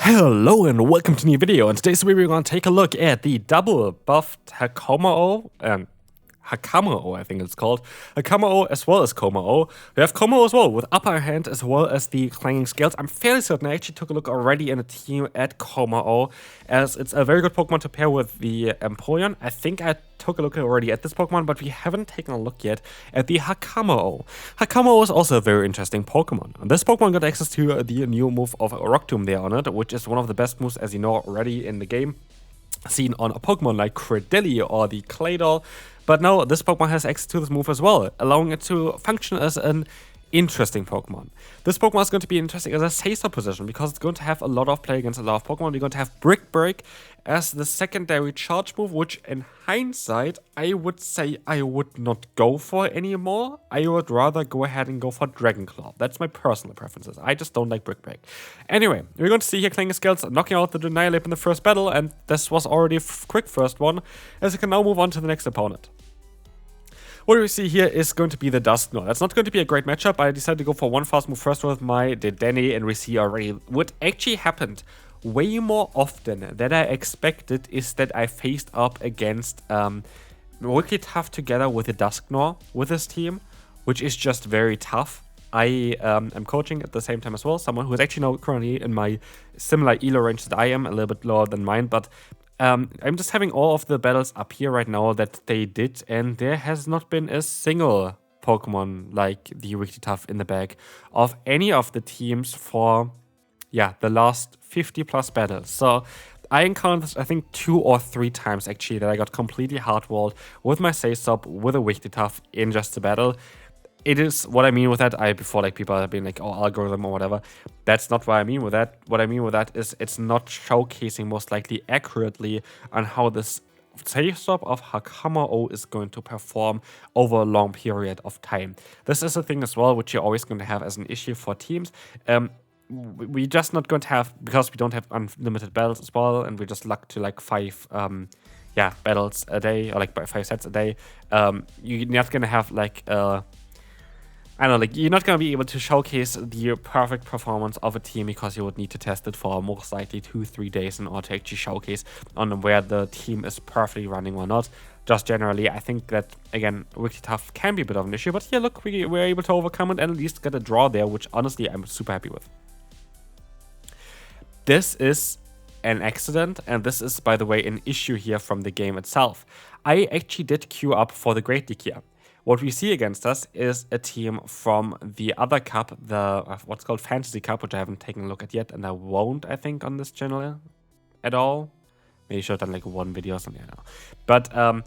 Hello and welcome to a new video, and today's video we're going to take a look at the double buffed Hakamo-o and Hakamo-o, I think it's called. Hakamo-o as well as Kommo-o. We have Kommo-o as well with upper hand as well as the clanging scales. I'm fairly certain I actually took a look already in a team at Kommo-o, as it's a very good Pokemon to pair with the Empoleon. I think I took a look already at this Pokemon, but we haven't taken a look yet at the Hakamo-o. Hakamo-o is also a very interesting Pokemon. And this Pokemon got access to the new move of Rock Tomb there on it, which is one of the best moves, as you know already in the game, seen on a Pokemon like Credilli or the Claydol. But now this Pokemon has access to this move as well, allowing it to function as an interesting Pokemon. This Pokemon is going to be interesting as a Sacer position because it's going to have a lot of play against a lot of Pokemon. You're going to have Brick Break as the secondary charge move, which in hindsight, I would say I would not go for anymore. I would rather go ahead and go for Dragon Claw. That's my personal preferences. I just don't like Brick Break. Anyway, we're going to see here Clanging Scales knocking out the Denialip in the first battle, and this was already a quick first one, as you can now move on to the next opponent. What we see here is going to be the Dusknoir. That's not going to be a great matchup. I decided to go for one fast move first with my Dedenne, and we see already what actually happened way more often than I expected is that I faced up against WickedTuff together with the Dusknoir with this team, which is just very tough. I am coaching at the same time as well, someone who is actually now currently in my similar ELO range that I am, a little bit lower than mine, but I'm just having all of the battles up here right now that they did, and there has not been a single Pokemon like the WickedTuff in the bag of any of the teams for, yeah, the last 50 plus battles. So I encountered this, I think, 2 or 3 times actually that I got completely hardwalled with my Sacer with a WickedTuff in just a battle. It is what I mean with that. Before, like, people have been like, oh, algorithm or whatever. That's not what I mean with that. What I mean with that is it's not showcasing most likely accurately on how this Sacer of Hakamo-o is going to perform over a long period of time. This is a thing as well, which you're always going to have as an issue for teams. We're just not going to have, because we don't have unlimited battles as well, and we're just lucked to like 5 battles a day, or like 5 sets a day. You're not going to have like I don't know, like, you're not going to be able to showcase the perfect performance of a team because you would need to test it for most likely 2-3 days in order to actually showcase on where the team is perfectly running or not. Just generally, I think that, again, WickedTuff can be a bit of an issue, but here, look, we're able to overcome it and at least get a draw there, which honestly I'm super happy with. This is an accident, and this is, by the way, an issue here from the game itself. I actually did queue up for the Great League here. What we see against us is a team from the other cup, the what's called Fantasy Cup, which I haven't taken a look at yet, and I won't, I think, on this channel at all. Maybe I should have done like one video or something, I don't know. But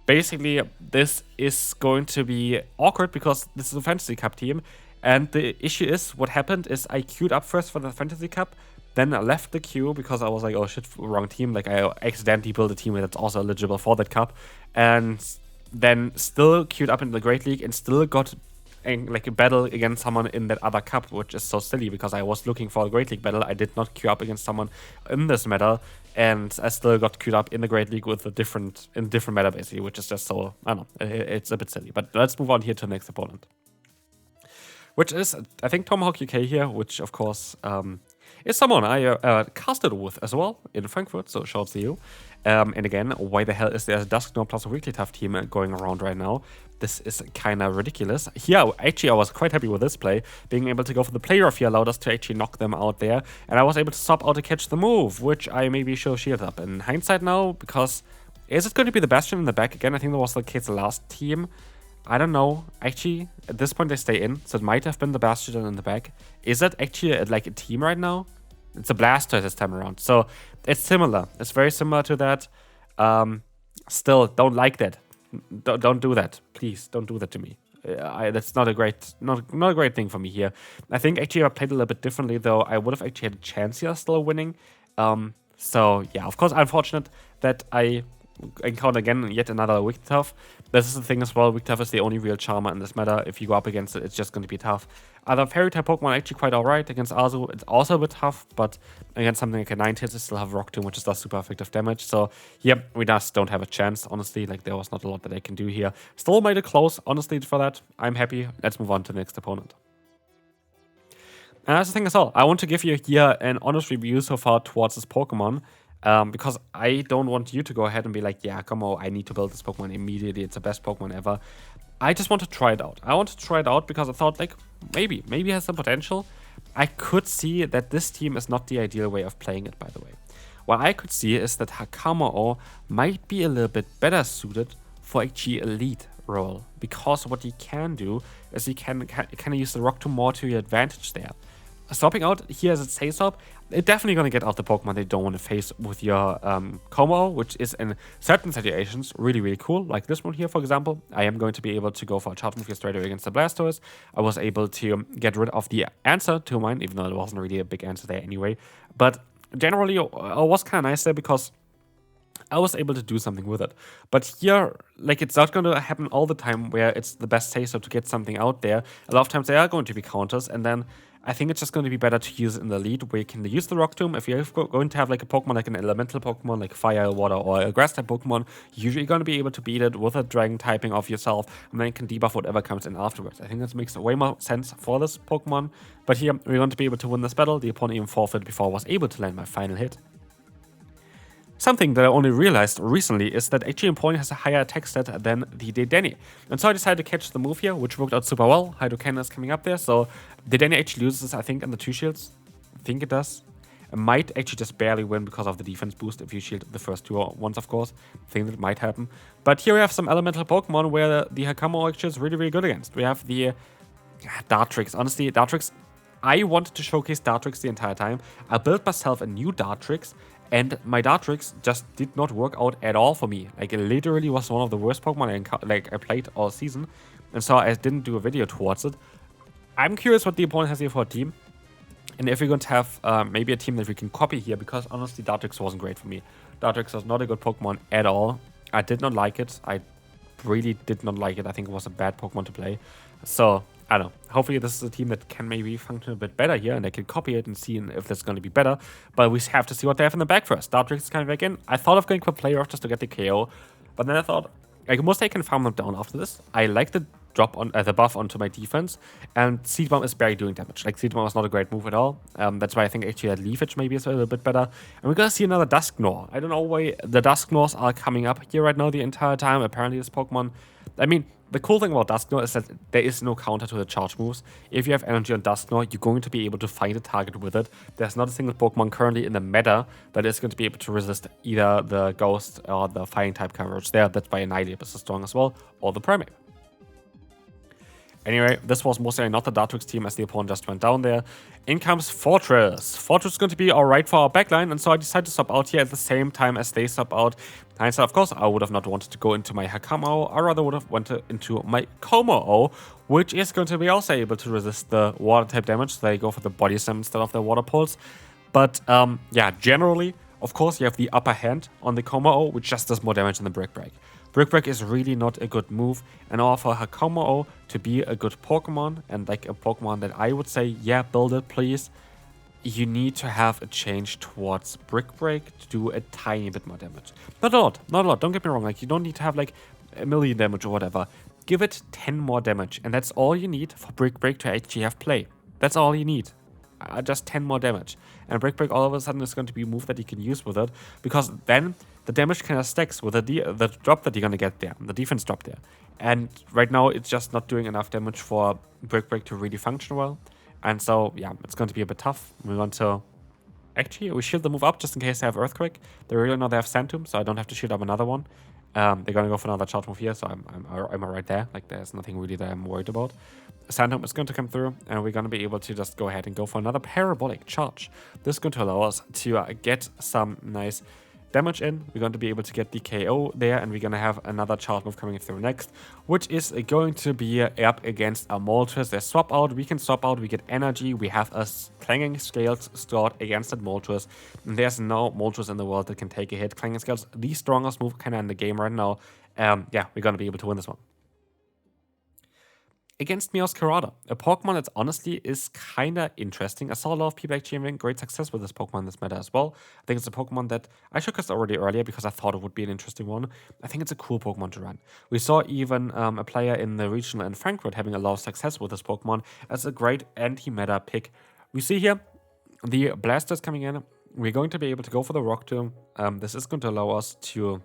basically, this is going to be awkward because this is a Fantasy Cup team, and the issue is, what happened is I queued up first for the Fantasy Cup, then I left the queue because I was like, oh shit, wrong team. Like, I accidentally built a team that's also eligible for that cup, and then still queued up in the Great League and still got like a battle against someone in that other cup, which is so silly because I was looking for a Great League battle. I did not queue up against someone in this meta, and I still got queued up in the Great League with a different meta basically, which is just so, I don't know, it's a bit silly. But let's move on here to the next opponent, which is, I think, Tomahawk UK here, which of course is someone I casted with as well in Frankfurt, so shouts to you. And again, why the hell is there a Dusknoir plus a WickedTuff team going around right now? This is kind of ridiculous. Here, actually, I was quite happy with this play. Being able to go for the player off here allowed us to actually knock them out there. And I was able to stop out to catch the move, which I maybe should shield up. In hindsight now, because is it going to be the Bastion in the back again? I think that was the case the last team. I don't know. Actually, at this point, they stay in, so it might have been the Bastion in the back. Is that actually like a team right now? It's a Blaster this time around, so it's similar. It's very similar to that. Still, don't like that. Don't do that, please. Don't do that to me. That's not a great, not a great thing for me here. I think actually if I played a little bit differently though, I would have actually had a chance here still winning. So yeah, of course, unfortunate that I encounter again yet another WickedTuff. This is the thing as well, WickedTuff is the only real charmer in this meta. If you go up against it, it's just going to be tough. Other fairy type Pokemon are actually quite alright. Against Azu, it's also a bit tough, but against something like a 9-hit, I still have Rock Tomb, which does super effective damage. So, yep, we just don't have a chance, honestly. Like, there was not a lot that I can do here. Still made it close, honestly, for that. I'm happy. Let's move on to the next opponent. And that's the thing as well. I want to give you here an honest review so far towards this Pokemon. Because I don't want you to go ahead and be like, yeah, Kommo-o, I need to build this Pokemon immediately. It's the best Pokemon ever. I just want to try it out. I want to try it out because I thought, like, maybe it has some potential. I could see that this team is not the ideal way of playing it, by the way. What I could see is that Hakamo-o might be a little bit better suited for actually elite role, because what he can do is he can kind of use the Rock Tomb more to your advantage there. Swapping out here as it says up, it's definitely going to get out the Pokemon they don't want to face with your Kommo-o, which is in certain situations really, really cool. Like this one here, for example. I am going to be able to go for a charge move here straight away against the Blastoise. I was able to get rid of the answer to mine, even though it wasn't really a big answer there anyway. But generally, it was kind of nice there because I was able to do something with it. But here, like, it's not going to happen all the time where it's the best say-so to get something out there. A lot of times there are going to be counters, and then I think it's just going to be better to use it in the lead where you can use the Rock Tomb. If you're going to have like a Pokemon, like an elemental Pokemon, like Fire, Water, or a Grass type Pokemon, you're usually going to be able to beat it with a Dragon typing of yourself, and then you can debuff whatever comes in afterwards. I think this makes way more sense for this Pokemon. But here, we're going to be able to win this battle. The opponent even forfeited before I was able to land my final hit. Something that I only realized recently is that actually opponent has a higher attack stat than the Dedenne. And so I decided to catch the move here, which worked out super well. Hydro is coming up there, so Dedenne actually loses, I think, on the 2 shields. I think it does. It might actually just barely win because of the defense boost if you shield the first 2 ones, of course. I think that might happen. But here we have some elemental Pokemon where the Hakamo-o actually is really, really good against. We have the Dartrix. Honestly, Dartrix, I wanted to showcase Dartrix the entire time. I built myself a new Dartrix, and my Dartrix just did not work out at all for me. Like, it literally was one of the worst Pokemon I played all season. And so I didn't do a video towards it. I'm curious what the opponent has here for a team. And if we're going to have maybe a team that we can copy here, because honestly, Dartrix wasn't great for me. Dartrix was not a good Pokemon at all. I did not like it. I really did not like it. I think it was a bad Pokemon to play. So, I don't know. Hopefully this is a team that can maybe function a bit better here, and they can copy it and see if that's going to be better. But we have to see what they have in the back first. Dartrix is coming back in. I thought of going for Play Rough just to get the KO, but then I thought, like, most I can farm them down after this. I like the drop on the buff onto my defense, and Seed Bomb is barely doing damage. Like, Seed Bomb is not a great move at all. That's why I think actually that Leafage maybe is a little bit better. And we're gonna see another Dusknoir. I don't know why the Dusknoirs are coming up here right now the entire time. Apparently this Pokemon, I mean, the cool thing about Dusknoir is that there is no counter to the charge moves. If you have energy on Dusknoir, you're going to be able to find a target with it. There's not a single Pokemon currently in the meta that is going to be able to resist either the Ghost or the Fighting type coverage there. That's why Annihilape is so strong as well, or the Primeape. Anyway, this was mostly not the Dartrix team as the opponent just went down there. In comes Fortress. Fortress is going to be alright for our backline, and so I decided to swap out here at the same time as they swap out. Hindsight, of course, I would have not wanted to go into my Hakamo-o. I rather would have went into my Kommo-o, which is going to be also able to resist the water type damage, so they go for the body slam instead of the water pulse. But yeah, generally, of course, you have the upper hand on the Kommo-o, which just does more damage than the Brick Break. Brick Break is really not a good move, and all for Hakamo-o to be a good Pokemon, and like a Pokemon that I would say, yeah, build it, please, you need to have a change towards Brick Break to do a tiny bit more damage. Not a lot, not a lot, don't get me wrong, like, you don't need to have like a million damage or whatever. Give it 10 more damage, and that's all you need for Brick Break to actually have play. That's all you need. Just 10 more damage. And Brick Break all of a sudden is going to be a move that you can use with it, because then the damage kind of stacks with the drop that you're going to get there, the defense drop there. And right now, it's just not doing enough damage for Brick Break to really function well. And so, yeah, it's going to be a bit tough. We want to... Actually, we shield the move up just in case they have Earthquake. They really know they have Sand Tomb, so I don't have to shield up another one. They're going to go for another charge move here, so I'm right there. Like, there's nothing really that I'm worried about. Sand Tomb is going to come through, and we're going to be able to just go ahead and go for another Parabolic Charge. This is going to allow us to get some nice damage in. We're going to be able to get the KO there, and we're going to have another charge move coming through next, which is going to be up against a Moltres. They swap out, we can swap out, we get energy, we have a Clanging Scales stored against that Moltres, and there's no Moltres in the world that can take a hit. Clanging Scales, the strongest move kind of in the game right now. Yeah, we're going to be able to win this one. Against Meowscarada, a Pokemon that honestly is kind of interesting. I saw a lot of people actually having great success with this Pokemon in this meta as well. I think it's a Pokemon that I showcased already earlier because I thought it would be an interesting one. I think it's a cool Pokemon to run. We saw even a player in the regional in Frankfurt having a lot of success with this Pokemon as a great anti-meta pick. We see here the blasters coming in. We're going to be able to go for the Rock Tomb. This is going to allow us to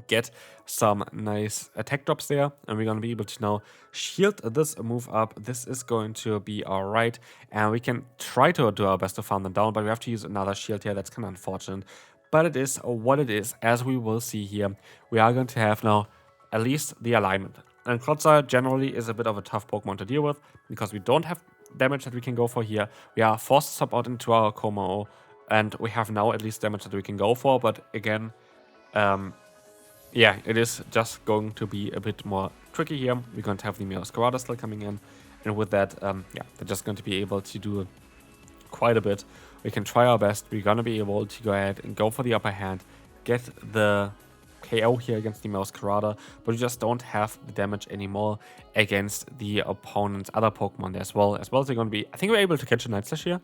get some nice attack drops there, and we're going to be able to now shield this move up. This is going to be alright, and we can try to do our best to farm them down, but we have to use another shield here. That's kind of unfortunate, but it is what it is. As we will see here, we are going to have now at least the alignment, and Klotzer generally is a bit of a tough Pokemon to deal with because we don't have damage that we can go for here. We are forced to sub out into our Kommo-o, and we have now at least damage that we can go for, but again, yeah, it is just going to be a bit more tricky here. We're going to have the Meowscarada still coming in, and with that, yeah, they're just going to be able to do quite a bit. We can try our best. We're going to be able to go ahead and go for the upper hand, get the KO here against the Meowscarada, but we just don't have the damage anymore against the opponent's other Pokemon there as well. As well as they're going to be, I think we're able to catch a Night Slash here.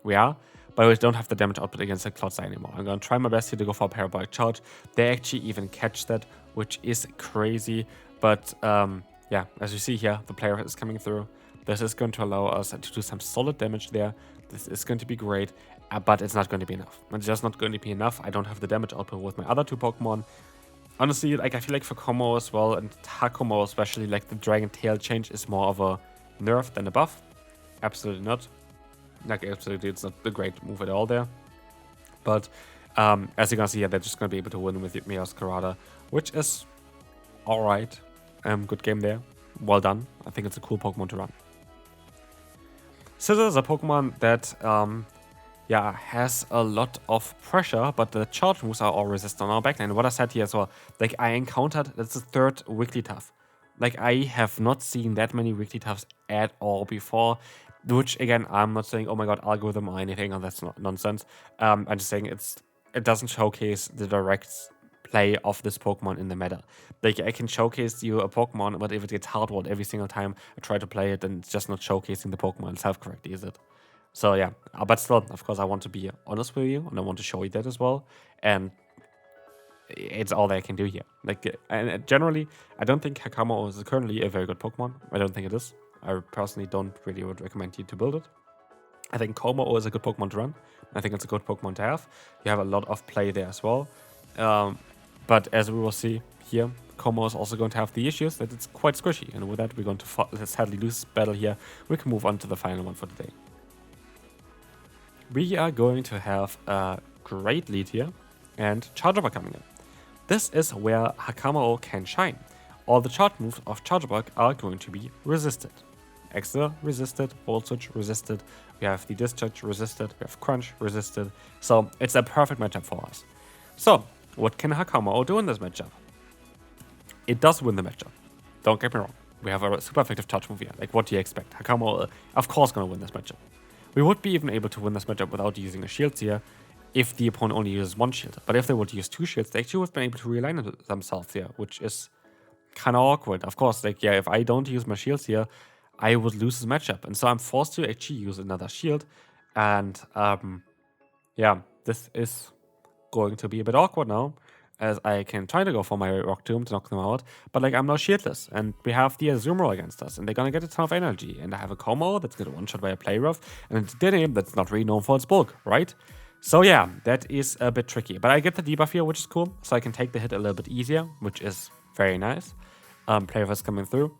We are. But we don't have the damage output against the Klotzer anymore. I'm going to try my best here to go for a Parabolic Charge. They actually even catch that, which is crazy. But yeah, as you see here, the player is coming through. This is going to allow us to do some solid damage there. This is going to be great, but it's not going to be enough. It's just not going to be enough. I don't have the damage output with my other two Pokemon. Honestly, like I feel like for Kommo-o as well, and Hakamo-o especially, like the Dragon Tail change is more of a nerf than a buff. Absolutely not. Like, absolutely, it's not a great move at all there. But as you're going to see here, they're just going to be able to win with Meowscarada, which is alright. Good game there. Well done. I think it's a cool Pokemon to run. Scissor is a Pokemon that yeah, has a lot of pressure, but the charge moves are all resistant on our backline. What I said here as well, like I encountered, that's the third Wigglytuff. Like I have not seen that many Wigglytuffs at all before. Which again, I'm not saying, oh my god, algorithm or anything, and that's not nonsense. I'm just saying it doesn't showcase the direct play of this Pokemon in the meta. Like I can showcase you a Pokemon, but if it gets hardwalled every single time I try to play it, then it's just not showcasing the Pokemon itself correctly, is it? So yeah, but still, of course, I want to be honest with you, and I want to show you that as well. And it's all that I can do here. Like, and generally, I don't think Hakamo-o is currently a very good Pokemon. I don't think it is. I personally don't really would recommend you to build it. I think Kommo-o is a good Pokemon to run. I think it's a good Pokemon to have. You have a lot of play there as well. But as we will see here, Kommo-o is also going to have the issues that it's quite squishy. And with that, we're going to sadly lose this battle here. We can move on to the final one for today. We are going to have a great lead here and Charjabug coming in. This is where Hakamo-o can shine. All the charge moves of Charjabug are going to be resisted. Extra resisted, Volt Switch resisted, we have the Discharge resisted, we have Crunch resisted, so it's a perfect matchup for us. So, what can Hakamo-o do in this matchup? It does win the matchup, don't get me wrong. We have a super effective charge move here, like what do you expect? Hakamo-o, of course, gonna win this matchup. We would be even able to win this matchup without using a shield here, if the opponent only uses one shield. But if they would use two shields, they actually would have been able to realign themselves here, which is kind of awkward. Of course, like, yeah, if I don't use my shields here, I would lose this matchup. And so I'm forced to actually use another shield. And, yeah, this is going to be a bit awkward now, as I can try to go for my Rock Tomb to knock them out, but, like, I'm now shieldless. And we have the Azumarill against us, and they're gonna get a ton of energy. And I have a Kommo-o that's gonna one-shot by a Play Rough, and a Dene that's not really known for its bulk, right? So yeah, that is a bit tricky. But I get the debuff here, which is cool, so I can take the hit a little bit easier, which is very nice. Play Rough is coming through.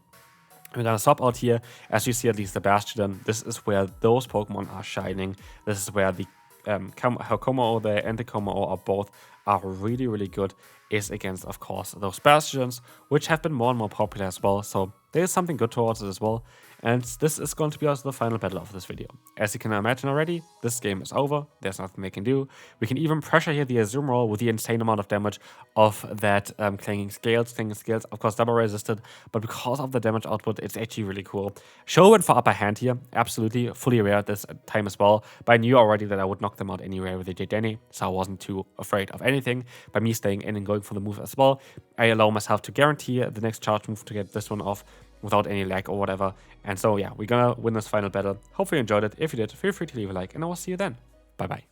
We're gonna swap out here. As you see, at least the Bastion, this is where those Pokemon are shining. This is where the Kommo-o there and the Kommo-o are really, really good, is against, of course, those Bastions, which have been more and more popular as well. So there is something good towards it as well. And this is going to be also the final battle of this video. As you can imagine already, this game is over. There's nothing they can do. We can even pressure here the Azumarill with the insane amount of damage of that Clanging Scales. Clanging Scales, of course, double resisted, but because of the damage output, it's actually really cool. Show went for upper hand here. Absolutely, fully aware at this time as well. But I knew already that I would knock them out anyway with the Dedenne, so I wasn't too afraid of anything. By me staying in and going for the move as well, I allow myself to guarantee the next charge move to get this one off without any lag or whatever. And so yeah, we're gonna win this final battle. Hopefully you enjoyed it. If you did, feel free to leave a like, and I will see you then. Bye bye.